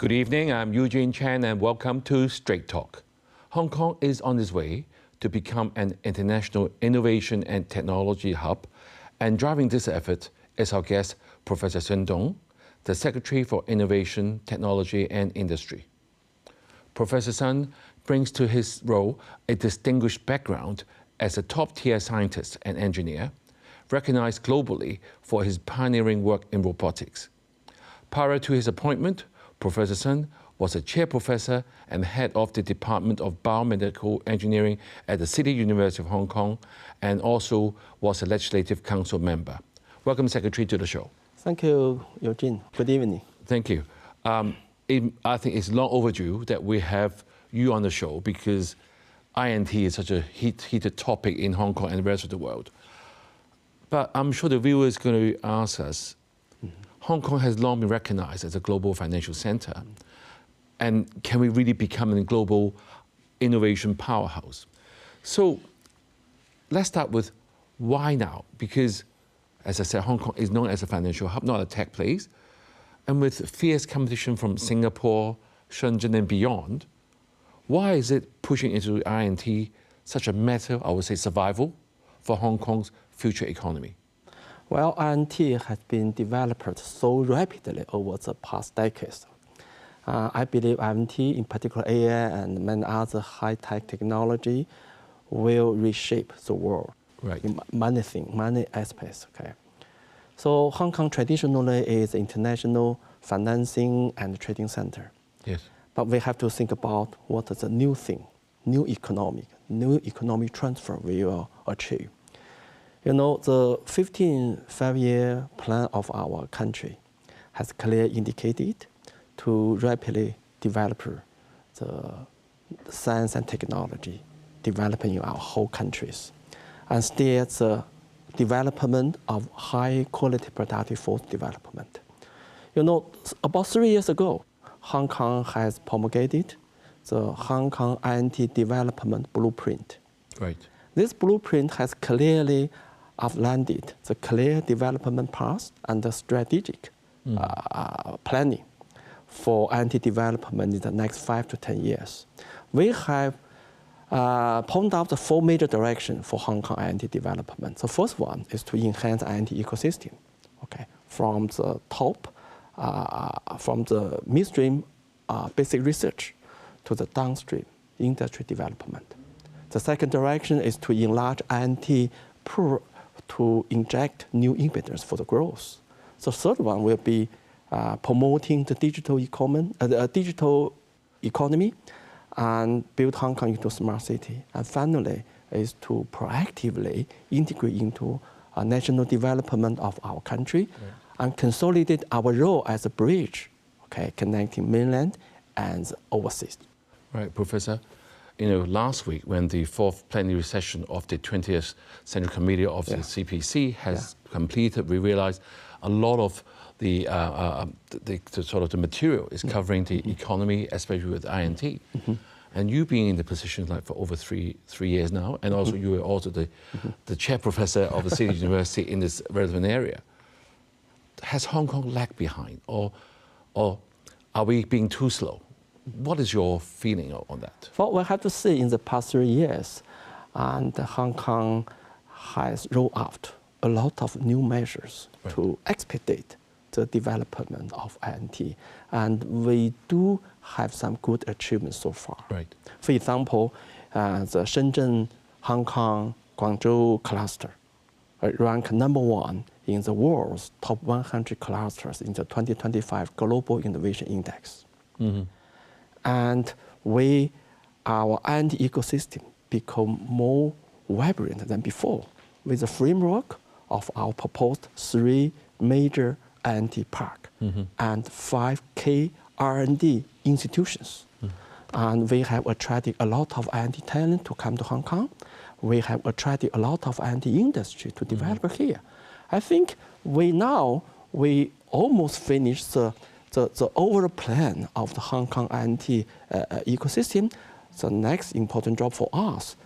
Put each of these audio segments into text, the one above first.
Good evening, I'm Eugene Chan and welcome to Straight Talk. Hong Kong is on its way to become an international innovation and technology hub, and driving this effort is our guest, Professor Sun Dong, the Secretary for Innovation, Technology and Industry. Professor Sun brings to his role a distinguished background as a top-tier scientist and engineer, recognized globally for his pioneering work in robotics. Prior to his appointment, Professor Sun was a chair professor and head of the Department of Biomedical Engineering at the City University of Hong Kong, and also was a Legislative Council member. Welcome, Secretary, to the show. Thank you, Eugene. Good evening. Thank you. I think it's long overdue that we have you on the show because I&T is such a heated topic in Hong Kong and the rest of the world. But I'm sure the viewer is going to ask us, Hong Kong has long been recognized as a global financial center. And can we really become a global innovation powerhouse? So let's start with why now? Because, as I said, Hong Kong is known as a financial hub, not a tech place. And with fierce competition from Singapore, Shenzhen and beyond, why is it pushing into I&T such a matter, I would say, survival for Hong Kong's future economy? Well, I&T has been developed so rapidly over the past decades. I believe I&T, in particular AI and many other high-tech technology, will reshape the world in many things, many aspects. Okay? So Hong Kong traditionally is an international financing and trading center. Yes. But we have to think about what is the new thing, new economic transfer we will achieve. You know, the 15 five-year plan of our country has clearly indicated to rapidly develop the science and technology developing in our whole countries, and steer the development of high-quality productive force development. You know, about 3 years ago, Hong Kong has promulgated the Hong Kong I&T Development Blueprint. Right. This blueprint has clearly outlined the clear development path and the strategic planning for I&T development in the next 5 to 10 years. We have pointed out the 4 major directions for Hong Kong I&T development. The first one is to enhance I&T ecosystem, okay, from the top, from the midstream basic research to the downstream industry development. The second direction is to enlarge I&T to inject new impetus for the growth. The third one will be promoting the digital economy and build Hong Kong into a smart city. And finally, is to proactively integrate into national development of our country and consolidate our role as a bridge, okay, connecting mainland and overseas. Right, Professor. You know, last week when the 4th plenary session of the 20th Central Committee of the CPC has completed, we realized a lot of the sort of the material is covering the economy, especially with I&T. And you being in the position like for over three years now, and also you were also the chair professor of the City University in this relevant area. Has Hong Kong lagged behind, or are we being too slow? What is your feeling on that? Well, we have to say in the past 3 years, and Hong Kong has rolled out a lot of new measures to expedite the development of I&T. And we do have some good achievements so far. Right. For example, the Shenzhen, Hong Kong, Guangzhou cluster ranked #1 in the world's top 100 clusters in the 2025 Global Innovation Index. And our I&T ecosystem become more vibrant than before with the framework of our proposed 3 major I&T park and 5 key R&D institutions. And we have attracted a lot of I&T talent to come to Hong Kong. We have attracted a lot of I&T industry to develop here. I think we almost finished the overall plan of the Hong Kong I&T ecosystem. The next important job for us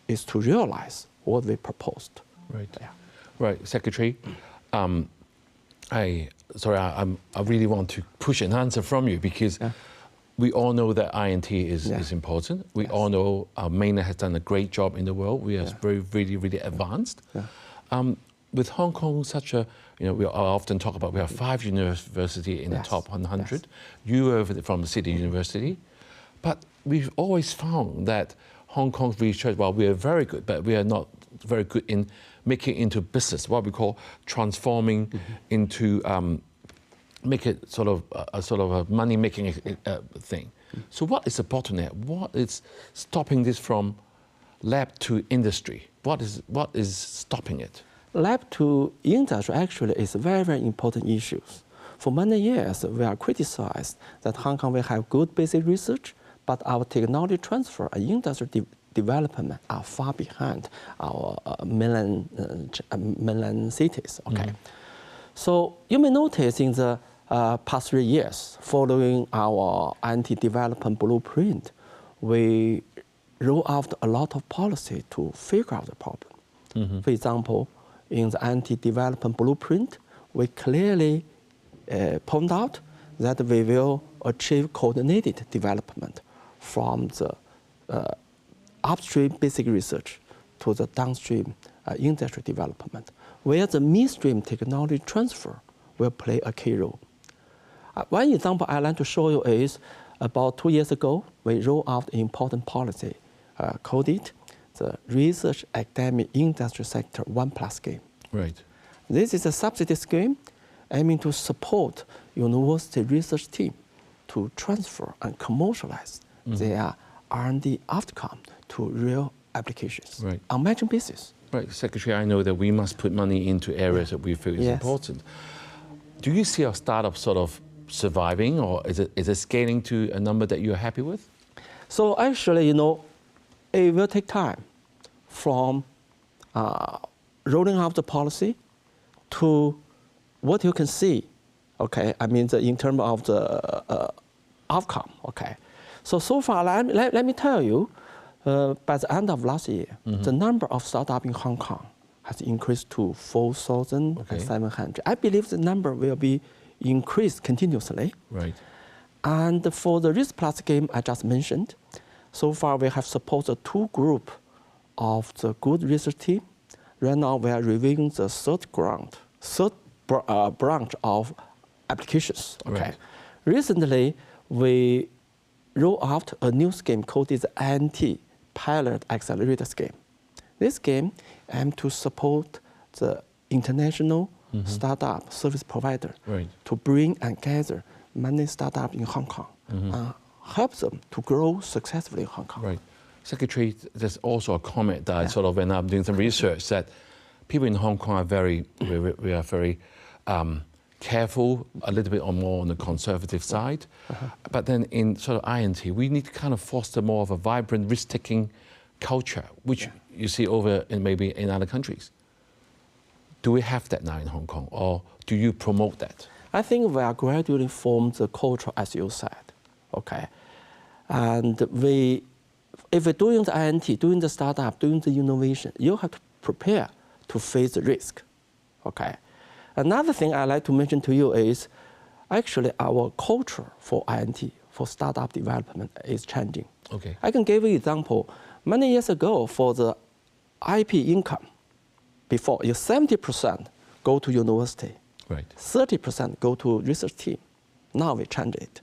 is to realize what we proposed. Right. Yeah. Right, Secretary. I really want to push an answer from you because we all know that I&T is important. We all know mainland has done a great job in the world. We are really advanced. With Hong Kong, we often talk about we have 5 universities in the top 100. You are from the City University. But we've always found that Hong Kong's research, while we are very good, but we are not very good in making it into business, what we call transforming into, make it sort of a money-making thing. So what is the bottleneck? What is stopping this from lab to industry? What is stopping it? Lab to industry actually is very important issues. For many years, we are criticized that Hong Kong will have good basic research, but our technology transfer and industry development are far behind our mainland cities. Okay, so you may notice in the past 3 years, following our I&T development blueprint, we roll out a lot of policy to figure out the problem. For example, in the I&T development blueprint, we clearly point out that we will achieve coordinated development from the upstream basic research to the downstream industry development, where the midstream technology transfer will play a key role. One example I'd like to show you is about 2 years ago, we rolled out an important policy called it the Research Academic Industry Sector 1+ scheme. Right. This is a subsidy scheme aiming to support university research team to transfer and commercialize their R&D outcome to real applications on matching basis. Right, Secretary, I know that we must put money into areas that we feel is important. Do you see our startup sort of surviving, or is it scaling to a number that you're happy with? So actually, it will take time from rolling out the policy to what you can see, okay? I mean, in terms of the outcome, okay? So far, let me tell you, by the end of last year, the number of startups in Hong Kong has increased to 4,700. I believe the number will be increased continuously. Right. And for the Risk Plus scheme I just mentioned, so far we have supported 2 groups of the good research team. Right now we are reviewing the third branch of applications. Okay. Right. Recently, we rolled out a new scheme called the I&T Pilot Accelerator scheme. This scheme aims to support the international startup service provider to bring and gather many startups in Hong Kong and help them to grow successfully in Hong Kong. Right. Secretary, there's also a comment that I sort of, when I'm doing some research, that people in Hong Kong are very careful, a little bit more on the conservative side. But then in sort of I&T, we need to kind of foster more of a vibrant, risk-taking culture, which you see over maybe in other countries. Do we have that now in Hong Kong, or do you promote that? I think we are gradually forming the culture, as you said, okay? And if we're doing the I&T, doing the startup, doing the innovation, you have to prepare to face the risk, okay? Another thing I'd like to mention to you is actually our culture for I&T, for startup development, is changing. Okay. I can give you an example. Many years ago, for the IP income, before, 70% go to university, 30% go to research team. Now we change it.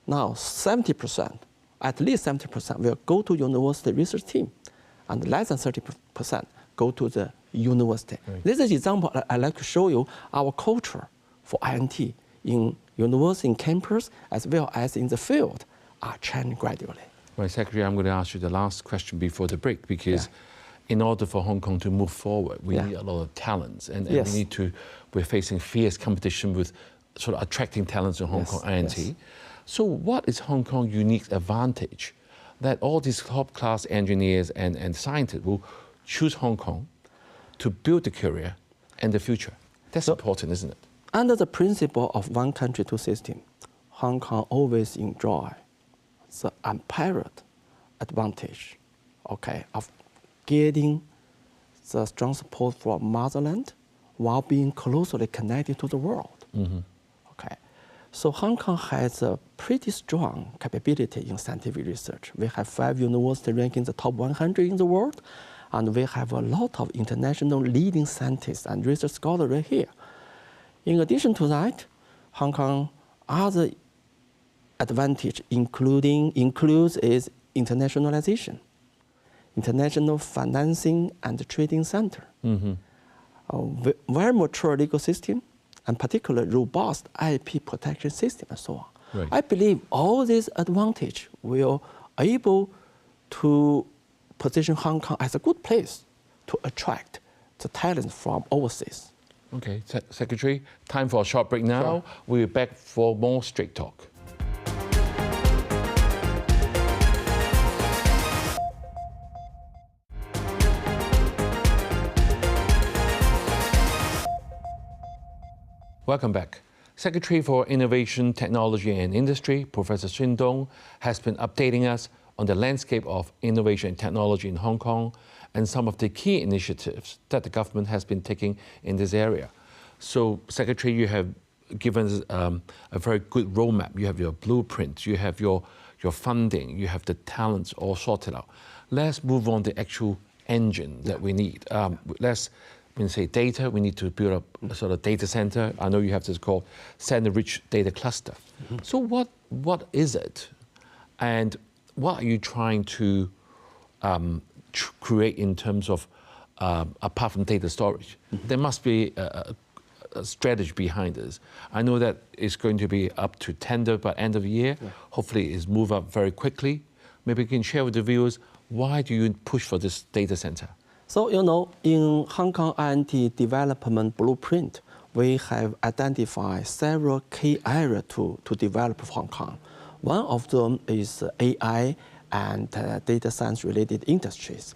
Now 70%, at least 70% will go to university research team, and less than 30% go to the university. This is an example I'd like to show you our culture for I&T in university, in campus, as well as in the field, are changing gradually. Right, Secretary, I'm going to ask you the last question before the break, because in order for Hong Kong to move forward, we need a lot of talents, and we're facing fierce competition with sort of attracting talents in Hong Kong I&T. So what is Hong Kong's unique advantage that all these top-class engineers and scientists will choose Hong Kong to build the career and the future? That's important, isn't it? Under the principle of one country, two systems, Hong Kong always enjoy the unparalleled advantage, okay, of getting the strong support from motherland while being closely connected to the world. Okay, so Hong Kong has a pretty strong capability in scientific research. We have 5 universities ranking the top 100 in the world, and we have a lot of international leading scientists and research scholars right here. In addition to that, Hong Kong other advantage includes is internationalization, international financing and trading center, very mature legal system, and particularly robust IP protection system and so on. Right. I believe all these advantage will able to position Hong Kong as a good place to attract the talents from overseas. Okay, Secretary, time for a short break now. Sure. We'll be back for more Straight Talk. Welcome back. Secretary for Innovation, Technology and Industry, Professor Sun Dong, has been updating us on the landscape of innovation and technology in Hong Kong and some of the key initiatives that the government has been taking in this area. So, Secretary, you have given us a very good roadmap. You have your blueprint, you have your funding, you have the talents all sorted out. Let's move on to the actual engine that we need. When you say data, we need to build up a sort of data center. I know you have this called center-rich data cluster. So what is it? And what are you trying to create in terms of, apart from data storage? There must be a strategy behind this. I know that it's going to be up to tender by end of the year. Yeah. Hopefully it's move up very quickly. Maybe you can share with the viewers, why do you push for this data center? So, in Hong Kong I&T development blueprint, we have identified several key areas to develop Hong Kong. One of them is AI and data science related industries.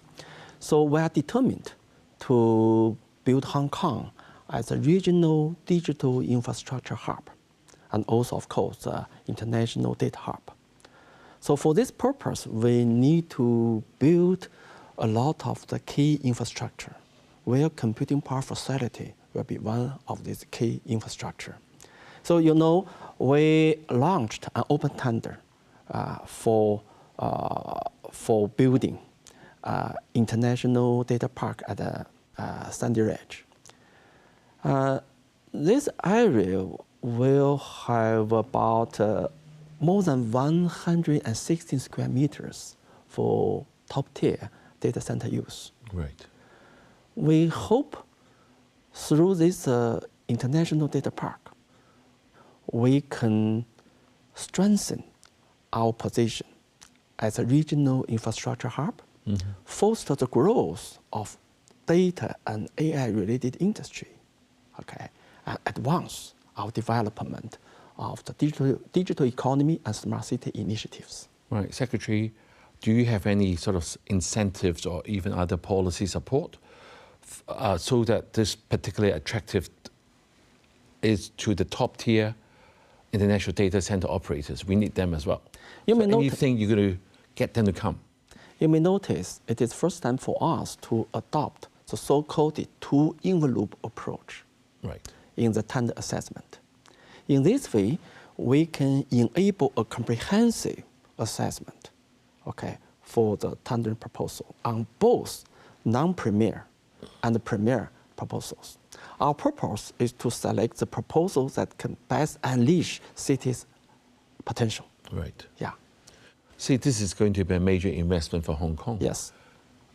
So we are determined to build Hong Kong as a regional digital infrastructure hub, and also, of course, international data hub. So for this purpose, we need to build a lot of the key infrastructure, where computing power facility will be one of these key infrastructure. So we launched an open tender for building international data park at Sandy Ridge. This area will have about more than 116 square meters for top-tier data center use. Right. We hope through this international data park, we can strengthen our position as a regional infrastructure hub, foster the growth of data and AI-related industry, okay, and advance our development of the digital economy and smart city initiatives. Right, Secretary, do you have any sort of incentives or even other policy support so that this particularly attractive is to the top tier international data center operators? We need them as well. Anything you're going to get them to come? You may notice it is first time for us to adopt the so-called two-envelope approach in the tender assessment. In this way, we can enable a comprehensive assessment, okay, for the tendering proposal on both non-premier and premier proposals. Our purpose is to select the proposals that can best unleash cities' potential. Right. Yeah. See, this is going to be a major investment for Hong Kong. Yes.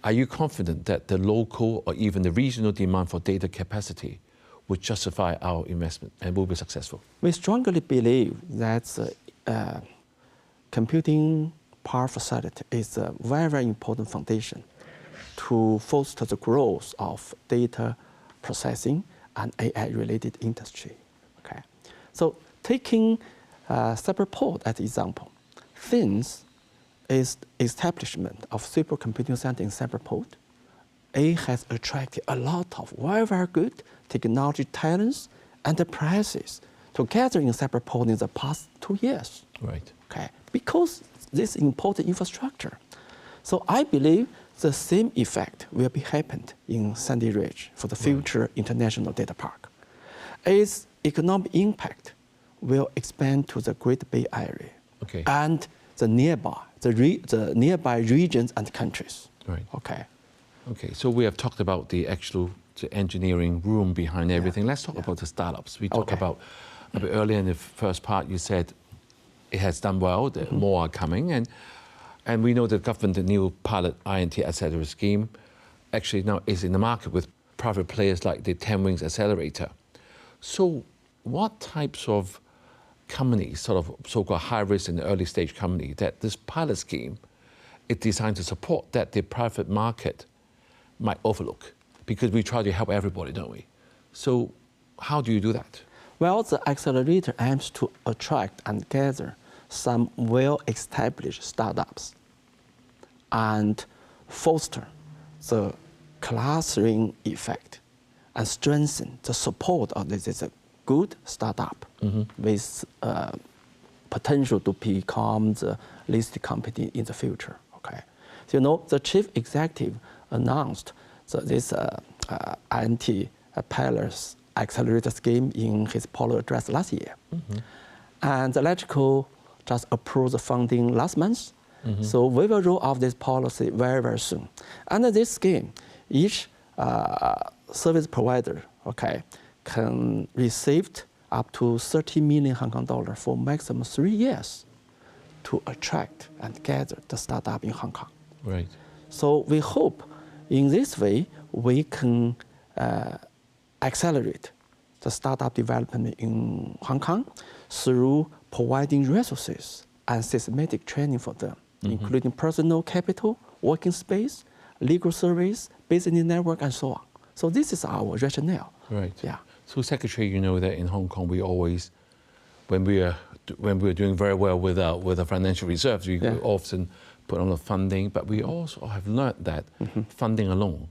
Are you confident that the local or even the regional demand for data capacity would justify our investment and will be successful? We strongly believe that computing power facility is a very, very important foundation to foster the growth of data processing and AI-related industry. Okay, so taking Cyberport as an example, since its establishment of supercomputing center in Cyberport, it has attracted a lot of very, very good technology talents, enterprises together in Cyberport in the past 2 years. Right. Okay, because this important infrastructure. So I believe the same effect will be happened in Sandy Ridge for the future international data park. Its economic impact will expand to the Great Bay Area Okay. and the nearby regions and countries. Right. Okay. Okay, so we have talked about the engineering room behind everything. Let's talk about the startups. We talked about a bit earlier in the first part, you said it has done well, more are coming, and we know the government, the new pilot I&T Accelerator scheme, actually now is in the market with private players like the 10 Wings Accelerator. So what types of companies, sort of so-called high-risk and early stage company, that this pilot scheme is designed to support that the private market might overlook? Because we try to help everybody, don't we? So how do you do that? Well, the accelerator aims to attract and gather some well-established startups and foster the clustering effect and strengthen the support of this good startup with potential to become the listed company in the future. Okay, so the chief executive announced this I&T Pilot Accelerator scheme in his polo address last year, and the electrical just approved the funding last month. So we will roll out this policy very, very soon. Under this scheme, each service provider, can receive up to 30 million Hong Kong dollars for maximum 3 years to attract and gather the startup in Hong Kong. Right. So we hope in this way we can accelerate the startup development in Hong Kong through providing resources and systematic training for them, including personal capital, working space, legal service, business network, and so on. So this is our rationale. Right. Yeah. So, Secretary, you know that in Hong Kong we always, when we are doing very well with our financial reserves, we often put on the funding, but we also have learned that funding alone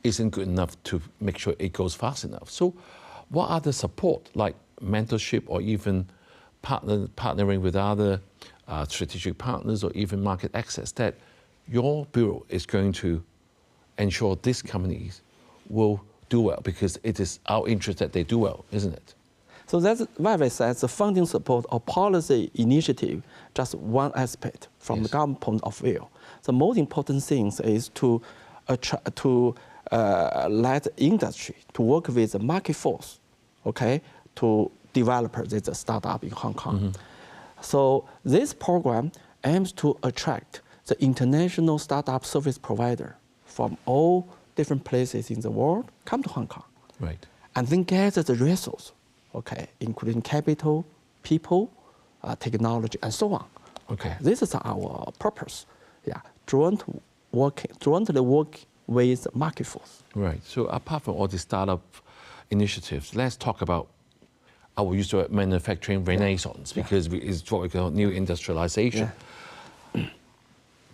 isn't good enough to make sure it goes fast enough. So, what are the support, like mentorship or even partnering with other strategic partners or even market access, that your bureau is going to ensure these companies will do well, because it is our interest that they do well, isn't it? So that's why we said the funding support or policy initiative, just one aspect from the government point of view. The most important thing is to let industry to work with the market force, to develop this startup in Hong Kong. So this program aims to attract the international startup service provider from all different places in the world come to Hong Kong. Right. And then gather the resources, including capital, people, technology, and so on. Okay. This is our purpose. Jointly work with market force. Right. So apart from all the startup initiatives, let's talk about, I will use the word manufacturing renaissance, because it's what we call new industrialization.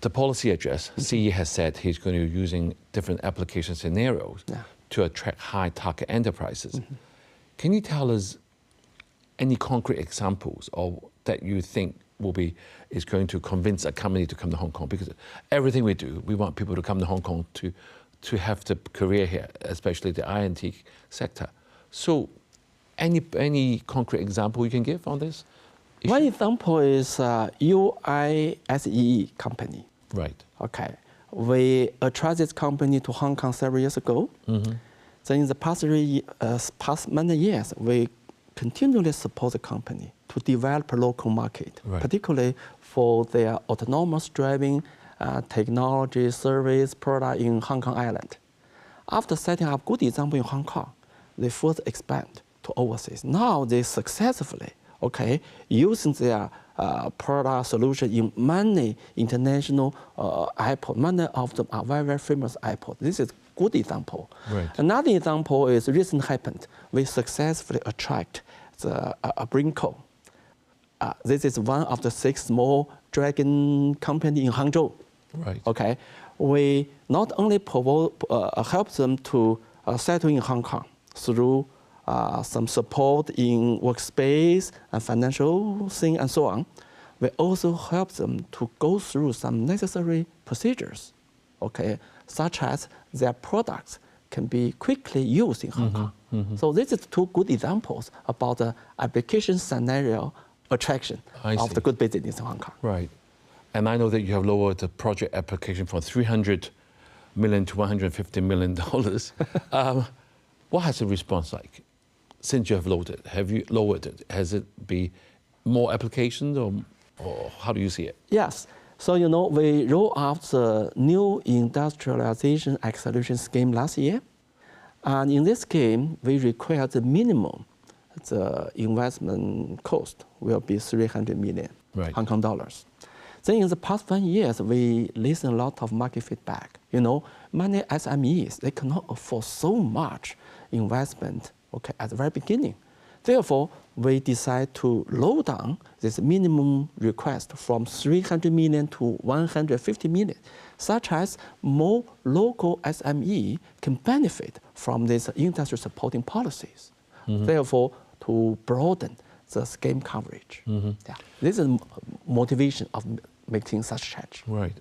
The policy address, CE has said he's going to be using different application scenarios to attract high target enterprises. Can you tell us any concrete examples of that you think is going to convince a company to come to Hong Kong? Because everything we do, we want people to come to Hong Kong to have the career here, especially the I&T sector. So any concrete example you can give on this issue? One example is UISEE company. Right. We attracted this company to Hong Kong several years ago. Then in the past many years, we continually support the company to develop a local market, particularly for their autonomous driving technology, service, product in Hong Kong Island. After setting up good example in Hong Kong, they further expand to overseas. Now they successfully, using their product solution in many international airports. Many of them are very, very famous airports. This is a good example. Right. Another example is recently happened. We successfully attract the Brinco. This is one of the 6 small dragon company in Hangzhou. Right. We not only help them to settle in Hong Kong through some support in workspace and financial thing and so on. We also help them to go through some necessary procedures, such as their products can be quickly used in Hong Kong. So this is two good examples about the application scenario attraction of the good business in Hong Kong. Right. And I know that you have lowered the project application from $300 million to $150 million. What has the response like since you have lowered it? Have you lowered it? Has it been more applications or how do you see it? Yes. So, we rolled out the new Industrialization Acceleration scheme last year. And in this scheme, we require the minimum, the investment cost will be 300 million Hong Kong dollars. Then in the past 1 year, we listened a lot of market feedback. Many SMEs, they cannot afford so much investment, at the very beginning. Therefore, we decide to lower down this minimum request from 300 million to 150 million, such as more local SME can benefit from these industry supporting policies. Therefore, to broaden the scheme coverage. This is motivation of making such change. Right.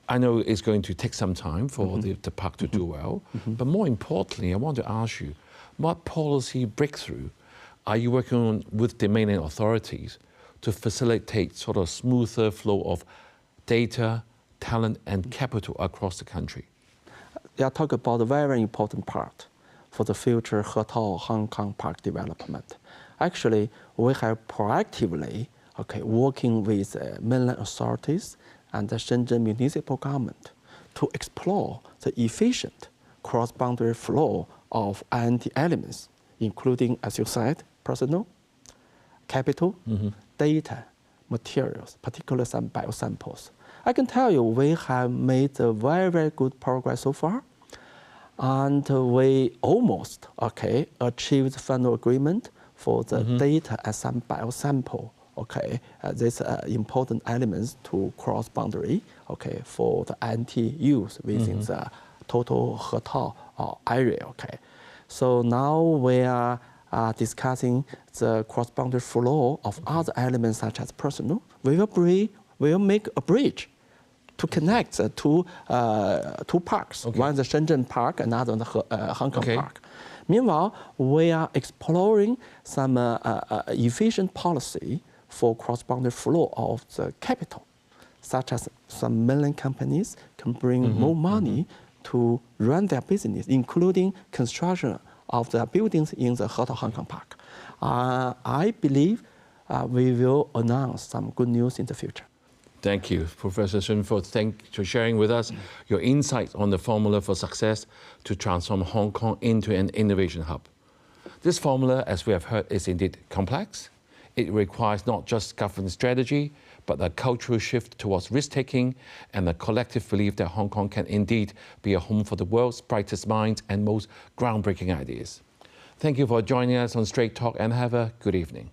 I know it's going to take some time for the park to do well, but more importantly, I want to ask you, what policy breakthrough are you working on with the mainland authorities to facilitate sort of smoother flow of data, talent, and capital across the country? Yeah, talk about a very important part for the future Hetao Hong Kong Park development. Actually, we have proactively working with mainland authorities and the Shenzhen municipal government to explore the efficient cross-boundary flow of I&T elements, including, as you said, personal, capital, data, materials, particularly some biosamples. I can tell you we have made a very, very good progress so far. And we almost achieved final agreement for the data as some biosample, these important elements to cross-boundary, for the I&T use within the total Hetao area, So now we are discussing the cross-boundary flow of other elements such as personal. We will make a bridge to connect the two parks. One is the Shenzhen Park, another one the Hong Kong Park. Meanwhile, we are exploring some efficient policy for cross-boundary flow of the capital, such as some mainland companies can bring more money to run their business, including construction of the buildings in the Hetao Hong Kong Park. I believe we will announce some good news in the future. Thank you, Professor Sun, for sharing with us your insights on the formula for success to transform Hong Kong into an innovation hub. This formula, as we have heard, is indeed complex. It requires not just government strategy, but a cultural shift towards risk-taking and a collective belief that Hong Kong can indeed be a home for the world's brightest minds and most groundbreaking ideas. Thank you for joining us on Straight Talk and have a good evening.